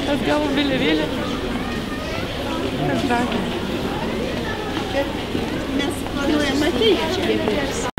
Atgavo vėliavėlę. Kas dar? Mes planuojame ateiti čia.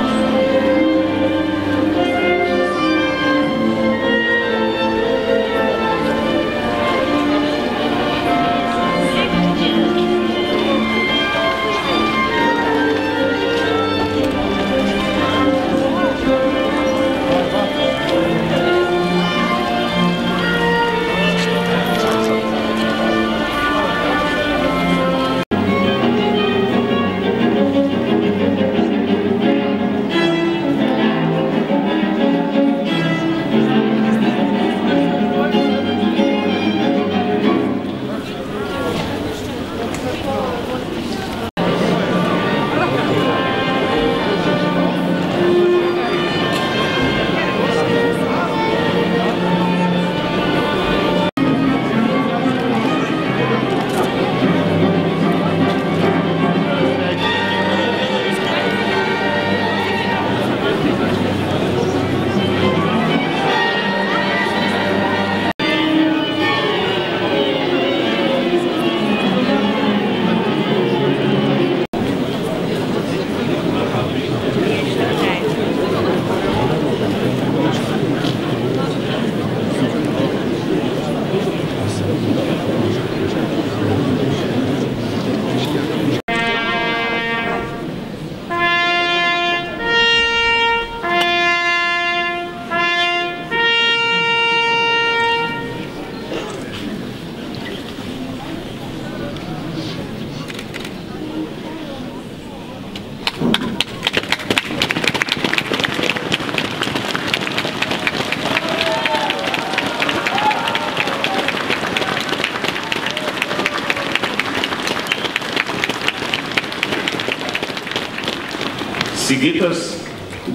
Sigitas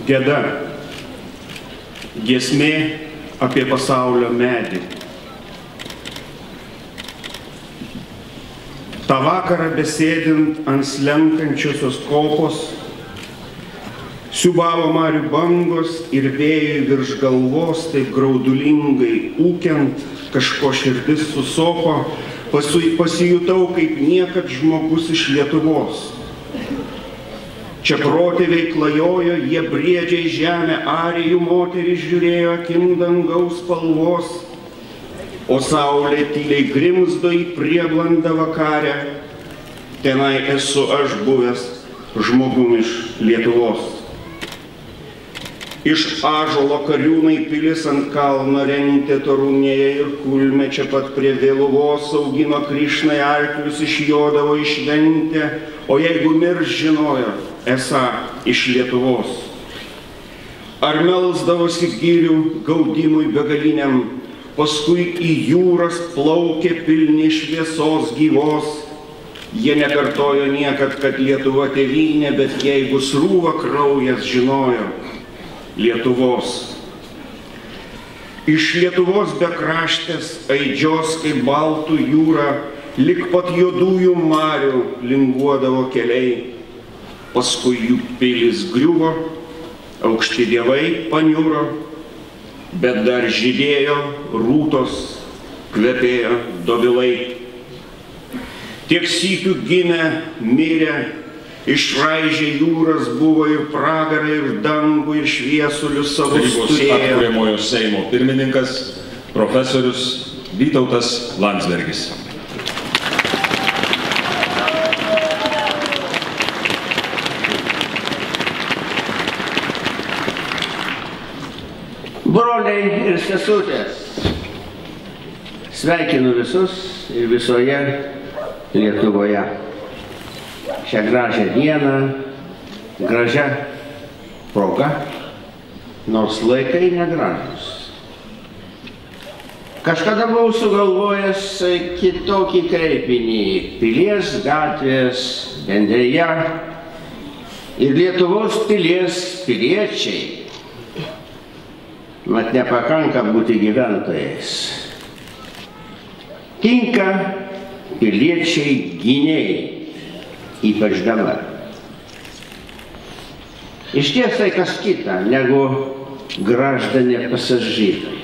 Geda. Giesmė apie pasaulio medį. Ta vakarą besėdint ant slenkančiosios kopos, siūbavo marių bangos ir vėjui virš galvos, taip graudulingai ūkiant, kažko širdis susoko, pasijutau kaip niekad žmogus iš Lietuvos. Čia protėviai klajojo, jie briedžiai žemę, arijų moterys žiūrėjo akim dangaus spalvos, o saulė tyliai grimzdo į prieblandą vakarę. Tenai esu aš buvęs žmogum iš Lietuvos. Iš ąžuolo kariūnai pilis ant kalno rentė Torunėje ir Kulme, čia pat prie Vėluvos augino Krišnai arklius, išjodavo į šventę, o jeigu mirs žinojo, esą iš Lietuvos. Ar melsdavosi girių gaudimui begaliniam, paskui į jūras plaukė pilni šviesos gyvos. Jie nekartojo niekad, kad Lietuva tėvynė, bet jeigu srūva kraujas žinojo Lietuvos. Iš Lietuvos bekraštės aidžios kaip baltų jūra, lik pat juodųjų marių linguodavo keliai. Paskui jų pilis griuvo, aukšti dievai paniuro, bet dar žydėjo rūtos, kvepėjo dobilai. Tiek sykių gimė, mirė, išraižė jūras buvo ir pragarą, ir dangų, ir šviesulius savus turėjo. Atkuriamojo Seimo pirmininkas, profesorius Vytautas Landsbergis. Broliai ir sesutės, sveikinu visus ir visoje Lietuvoje. Šią gražią dieną, gražią progą, nors laikai negražus. Kažkada buvau sugalvojęs kitokį kreipinį – Pilies gatvės bendrija ir Lietuvos pilies piliečiai. Mat nepakanka būti gyventojais. Tinka piliečiai gynėjai, ypač dabar. Iš ties tai kas kita, negu graždanie pasažyrai.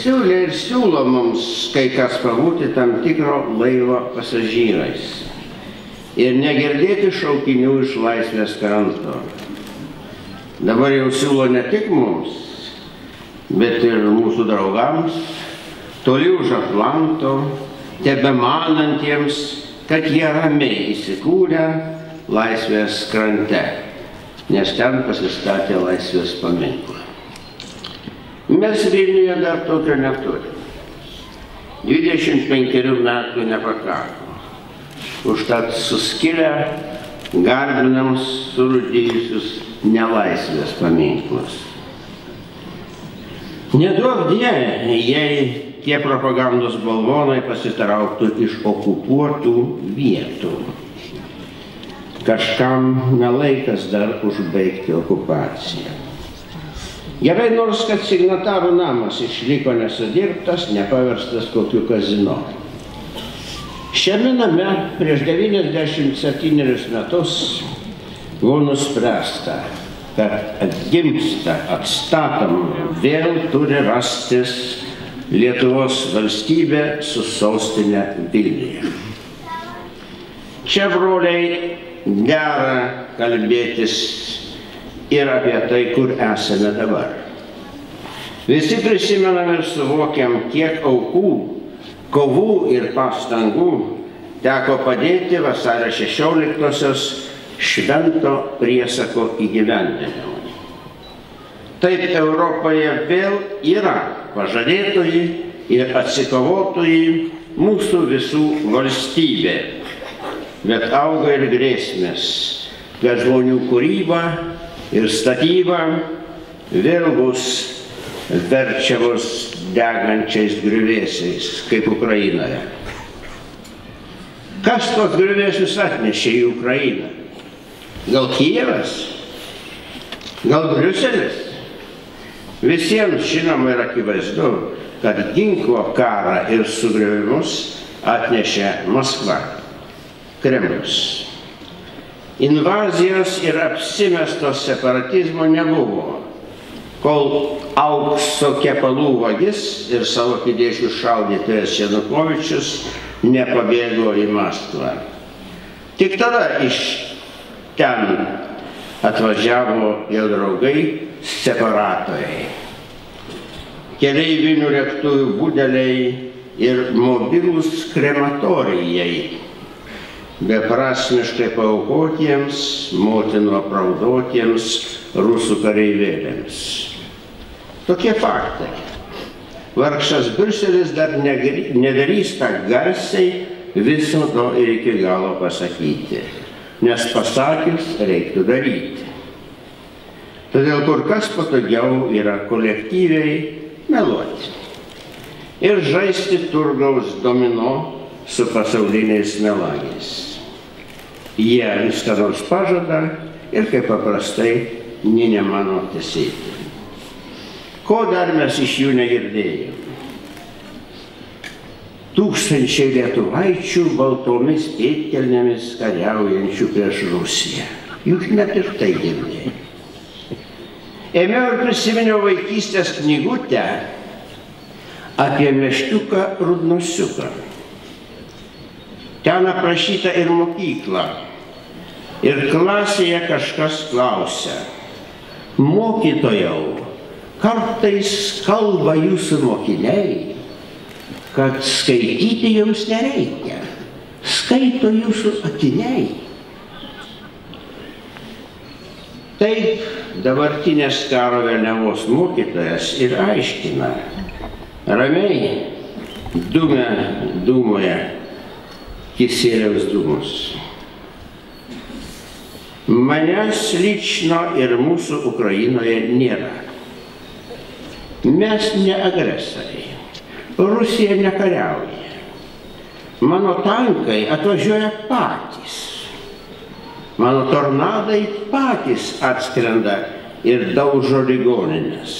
siūlė ir siūlo mums kai kas pabūti tam tikro laivo pasažyrais ir negirdėti šaukinių iš laisvės kranto. Dabar jau siūlo ne tik mums, bet ir mūsų draugams, toli už Atlanto, tebemanantiems, kad jie ramiai įsikūrę laisvės krante, nes ten pasistatė laisvės paminklą. Mes Vilniuje dar tokio neturime. 25 metų nepakako. Užtat suskilę garbinam surūdijusius nelaisvės paminklus. Neduok Dieve, jei tie propagandos balvonai pasitrauktų iš okupuotų vietų. Kažkam nelaikas dar užbaigti okupaciją. Gerai nors, kad signatarų namas išliko nesudirbtas, nepaverstas kokiu kazino. Šiame name prieš 97 metus buvo nuspręsta, kad atgimsta, atstatom, vėl turi rastis Lietuvos valstybė su sostinė Vilniuje. Čia, broliai, dera kalbėtis ir apie tai, kur esame dabar. Visi prisimenam ir suvokiam, kiek aukų, kovų ir pastangų teko padėti vasario 16-osios švento priesako įgyvendinimui. Taip Europoje vėl yra pažadėtoji ir atsikovotoji mūsų visų valstybė, bet auga ir grėsmės, kad žmonių kūryba ir statyba vėl bus verčiamos degančiais griuvėsiais, kaip Ukrainoje. Kas tos griuvėsius atnešė į Ukrainą? Gal Kijevas? Gal Briuselis? Visiems žinoma ir akivaizdu, kad ginklo karą ir sugriovimus atnešė Maskva, Kremlius. Invazijos ir apsimestos separatizmo nebuvo, kol aukso kepalų vagis ir savo pidėšių šaudytojas Janukovičius nepabėgo į Maskvą. Tik tada iš ten atvažiavo jo draugai separatoriai. Keleivinių lėktuvų budeliai ir mobilūs krematorijai, beprasmiškai paaukotiems, motinų apraudotiems rusų kareivėliams. Tokie faktai. Vargšas Briuselis dar nedrįsta garsiai viso to ir iki galo pasakyti, nes pasakius reiktų daryti. Todėl kur kas patogiau yra kolektyviai meluoti ir žaisti turgaus domino su pasauliniais melagiais. Jie viską nors pažada ir kaip paprastai nė nemano tesėti. Ko dar mes iš jų negirdėjome? Tūkstančiai lietuvaičių baltomis pėdkelnėmis kariaujančių prieš Rusiją. Juk net ir tai girdėjome. Ėmiau ir prisiminiau vaikystės knygutę apie meškiuką Rudnosiuką. Ten aprašyta ir mokykla. Ir klasėje kažkas klausia: mokytojau, kartais kalba jūsų mokiniai, kad skaityti jums nereikia. Skaito jūsų akiniai. Taip dabartinės karo vėliavos mokytojas ir aiškina, ramiai dūmoje kisieliaus dūmus. Manęs lično ir mūsų Ukrainoje nėra. Mes ne agresoriai. Rusija nekariauja. Mano tankai atvažiuoja patys. Mano tornadai patys atskrenda ir daužo ligoninės.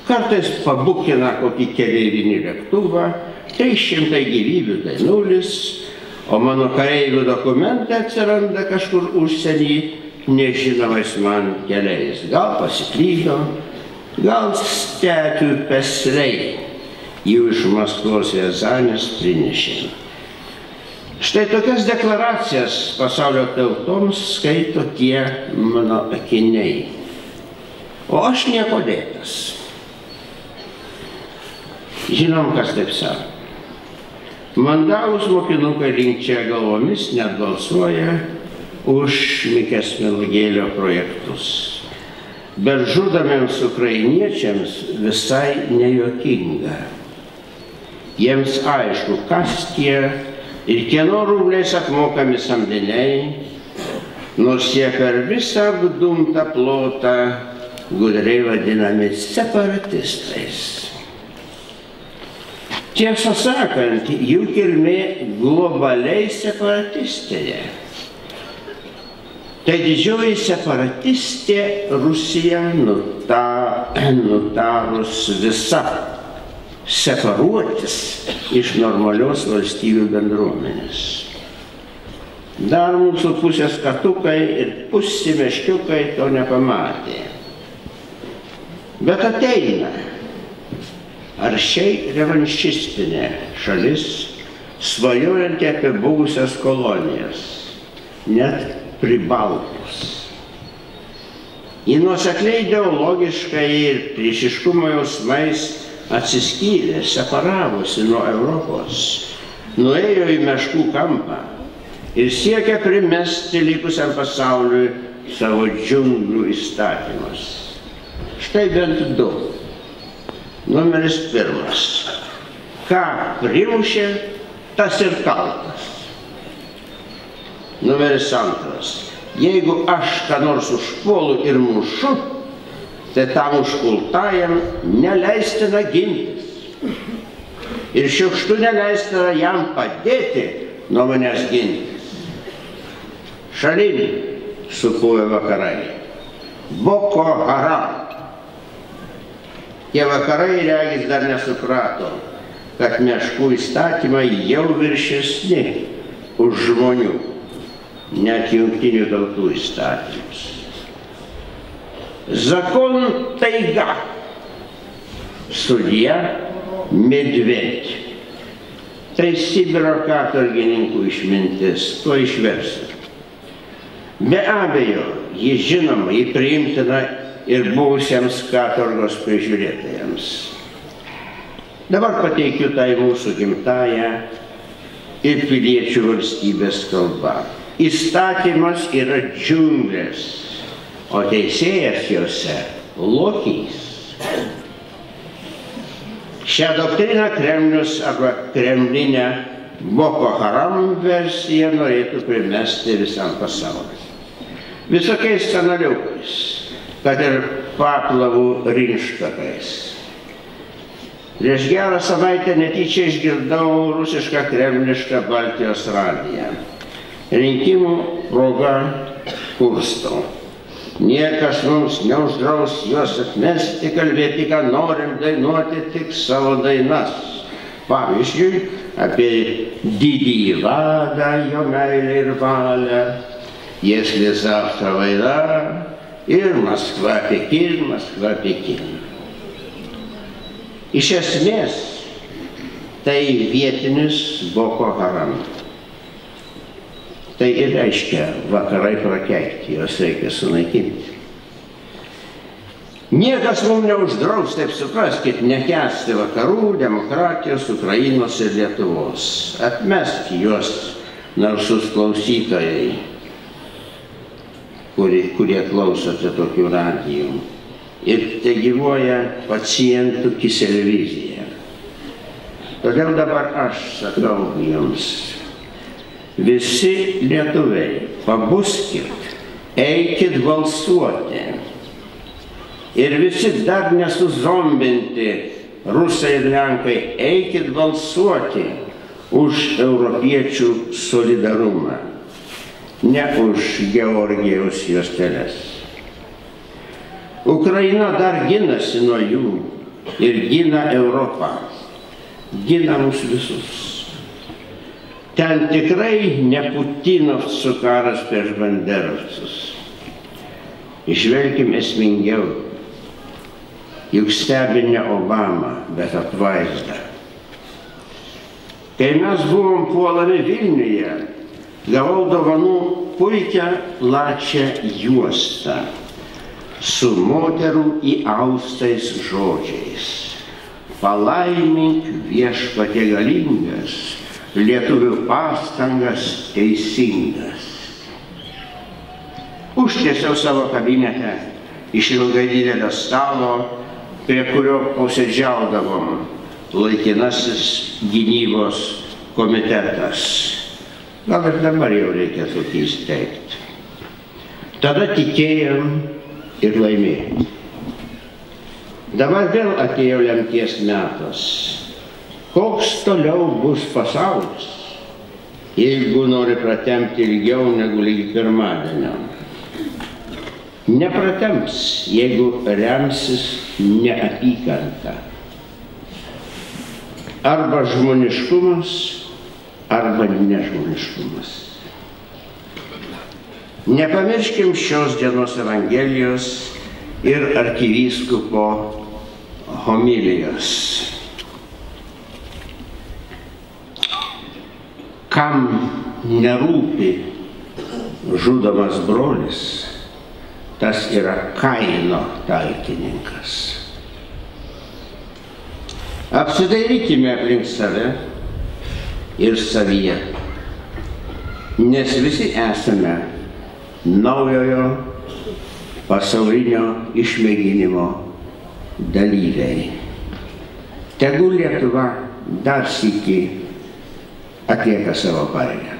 Kartais pabukina kokį keleivinį lėktuvą, 300 gyvybių tai nulis, o mano kareivių dokumentai atsiranda kažkur užsienį nežinomais man keliais. Gal pasiklydo, gal stepių pesliai jų iš Maskvos Riazanės prinešė. Štai tokias deklaracijas pasaulio tautoms skaito tie mano akiniai. O aš nieko dėtas. Žinom, kas taip sako. Mandalūs mokinukai linkčia galvomis, net balsuoja už Mikės Smilgėlio projektus. Bet žudomiems ukrainiečiams visai nejuokinga. Jiems aišku, kas tie ir kieno rubliais apmokami samdiniai, nors jie per visą apdumtą plotą gudriai vadinami separatistais. Tiesą sakant, jų kilmė globaliai separatistinė. Tai didžioji separatistė Rusija nutarus visa separuotis iš normalios valstybių bendruomenės. Dar mūsų pusės katukai ir pusi meškiukai to nepamatė. Bet ateina aršiai revanšistinė šalis, svajojanti apie buvusias kolonijas, net Pribaltus. Ji nuosekliai ideologiškai ir priešiškumo jausmais atsiskyrė, separavosi nuo Europos, nuėjo į meškų kampą ir siekia primesti likusiam pasauliui savo džiunglių įstatymus. Štai bent du. Numeris 1. Ką primušė, tas ir kaltas. Numeris 2. Jeigu aš ką nors užpuolu ir mušu, tai tam užpultajam neleistina gintis. Ir šiukštu neleistina jam padėti nuo manęs gintis. Šalin supuoja vakarai. Boko Haram. Tie vakarai regis dar nesuprato, kad meškų įstatymai jau viršesni už žmonių, net jungtinių tautų įstatymus. Zakon taiga. Судья Medvedь. Tai Sibiro katorgininkų išmintis, to išversiu. Be abejo, ji žinoma, ji priimtina ir buvusiems katorgos prižiūrėtojams. Dabar pateikiu tai mūsų gimtąją ir piliečių valstybės kalba. Įstatymas yra džiunglės, o teisėjas jose lokys. Šią doktriną Kremlius arba kremlinę Boko Haram versiją norėtų primesti visam pasauliu. Visokiais kanaliukais, kad ir paplavų rinštakais. Prieš gerą savaitę netyčia išgirdau rusišką kremlišką Baltijos radiją. Rinkimų proga kurstau. Niekas mums neuždraus juos atmesti, kalbėti, ką norim, dainuoti tik savo dainas. Pavyzdžiui, apie didįjį vadą, jo meilę ir valią, Если завтра война, ir Maskva, Pekin. Iš esmės, tai vietinis Boko Haram. Tai ir reiškia vakarai prakeikti, juos reikia sunaikinti. Niekas mums neuždraus, taip supraskit, nekęsti vakarų, demokratijos, Ukrainos ir Lietuvos. Atmesti juos narsus klausytojai, kurie klausote tokių radijų. Ir te gyvuoja pacientų kiselevizija. Todėl dabar aš sakau jums, visi lietuviai, pabuskit, eikit balsuoti. Ir visi dar nesuzombinti rusai ir lenkai, eikit balsuoti už europiečių solidarumą, ne už Georgijaus juosteles. Ukraina dar ginasi nuo jų ir gina Europą, gina mus visus. Ten tikrai ne Putinovcų karas prieš banderovcus. Išvelkim esmingiau, juk stebi ne Obama, bet apvaizdą. Kai mes buvom puolami Vilniuje, gavau dovanų puikią plačią juostą su moterų įaustais žodžiais. Palaimink viešpatie galingas, lietuvių pastangas teisingas. Užtiesiau savo kabinete išilgai didelio stalo, prie kurio posėdžiaudavom laikinasis gynybos komitetas. Gal ir dabar jau reikia tokį įsteigti. Tada tikėjom ir laimėjom. Dabar vėl atėjo lemties metas. Koks toliau bus pasaulis, jeigu nori pratempti ilgiau negu lygi pirmadienio? Nepratemps, jeigu remsis neapykanta. Arba žmoniškumas, arba nežmoniškumas. Nepamirškim šios dienos Evangelijos ir arkivyskupo homilijos. Kam nerūpi žudomas brolis, tas yra Kaino talkininkas. Apsidairykime aplink save ir savyje, nes visi esame naujojo pasaulinio išmėginimo dalyviai. Tegul Lietuva dar sykį atlieka savo pareigą.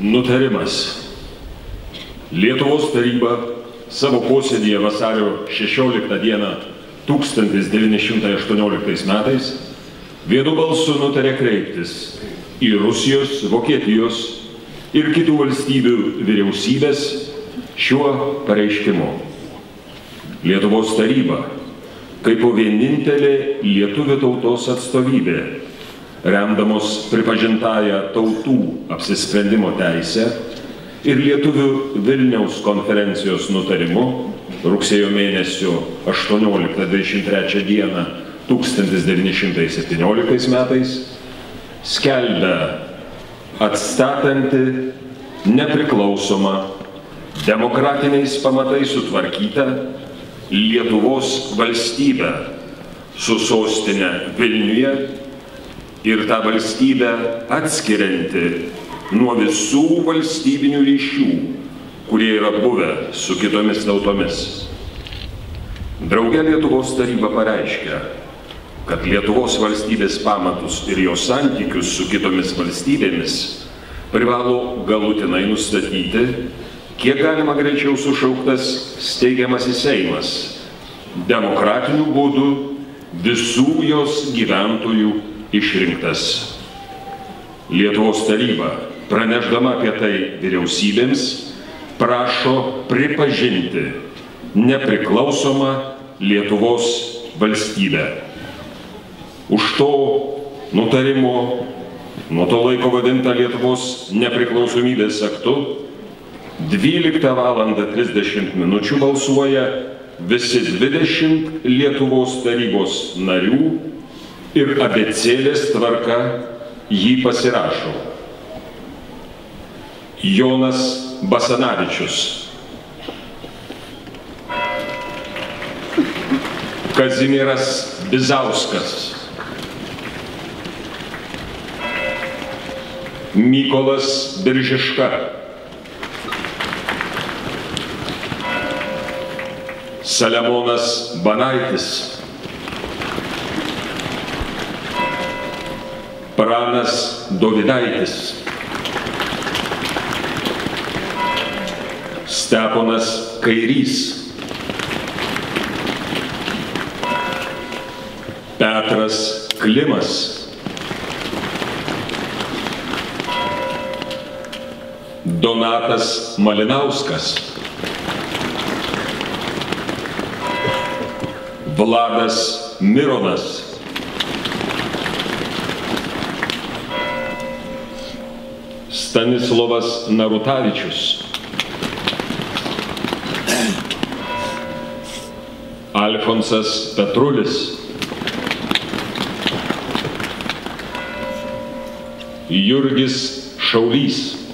Nutarimas. Lietuvos taryba savo posėdyje vasario 16 dieną 1918 metais vienu balsu nutarė kreiptis į Rusijos, Vokietijos ir kitų valstybių vyriausybės šiuo pareiškimu. Lietuvos taryba, kaip vienintelė lietuvių tautos atstovybė, remdamos pripažintąją tautų apsisprendimo teisę ir Lietuvių Vilniaus konferencijos nutarimu rugsėjo mėnesio 18-23 dieną 1917 metais, skelbia atstatanti nepriklausomą, demokratiniais pamatais sutvarkytą Lietuvos valstybę su sostinė Vilniuje ir tą valstybę atskirianti nuo visų valstybinių ryšių, kurie yra buvę su kitomis tautomis. Drauge Lietuvos taryba pareiškia, kad Lietuvos valstybės pamatus ir jos santykius su kitomis valstybėmis privalo galutinai nustatyti, kiek galima greičiau sušauktas steigiamasis Seimas, demokratiniu būdu visų jos gyventojų išrinktas. Lietuvos taryba, pranešdama apie tai vyriausybėms, prašo pripažinti nepriklausomą Lietuvos valstybę. Už to nutarimo, nuo to laiko vadinta Lietuvos nepriklausomybės aktu, 12:30 minučių balsuoja visi 20 Lietuvos tarybos narių ir abėcėlės tvarka jį pasirašo. Jonas Basanavičius, Kazimieras Bizauskas, Mykolas Biržiška, Saliamonas Banaitis, Pranas Dovydaitis, Steponas Kairys, Petras Klimas, Donatas Malinauskas, Vladas Mironas, Stanislovas Narutavičius, Alfonsas Petrulis, Jurgis Šaulys,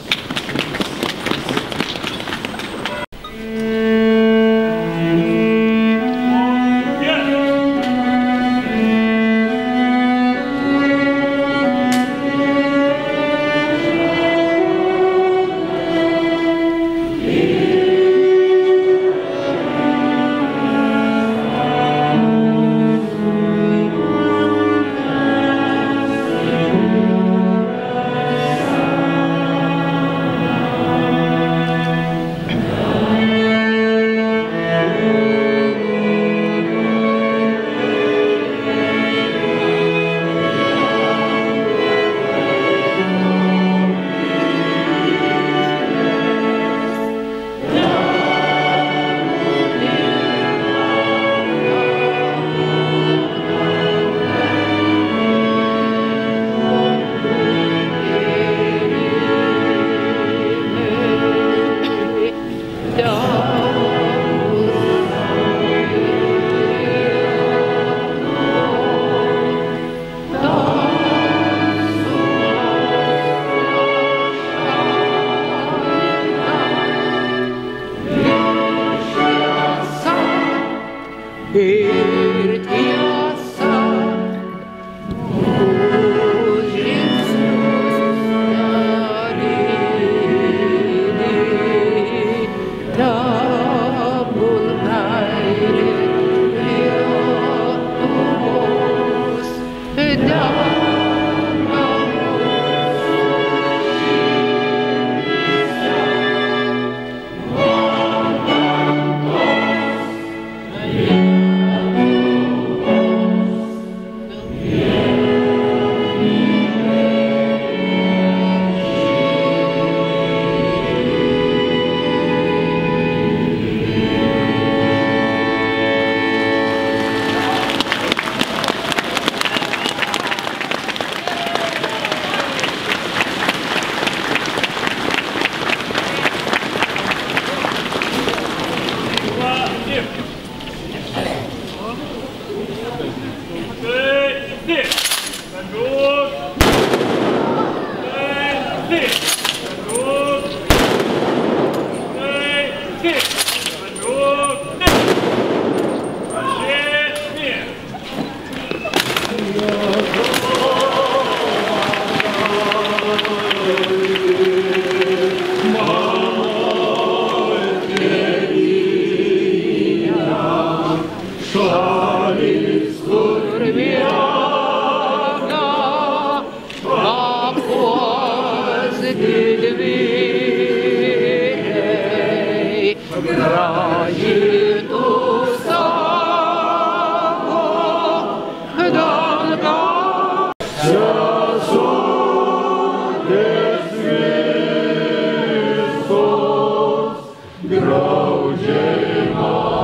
Graudžiai man.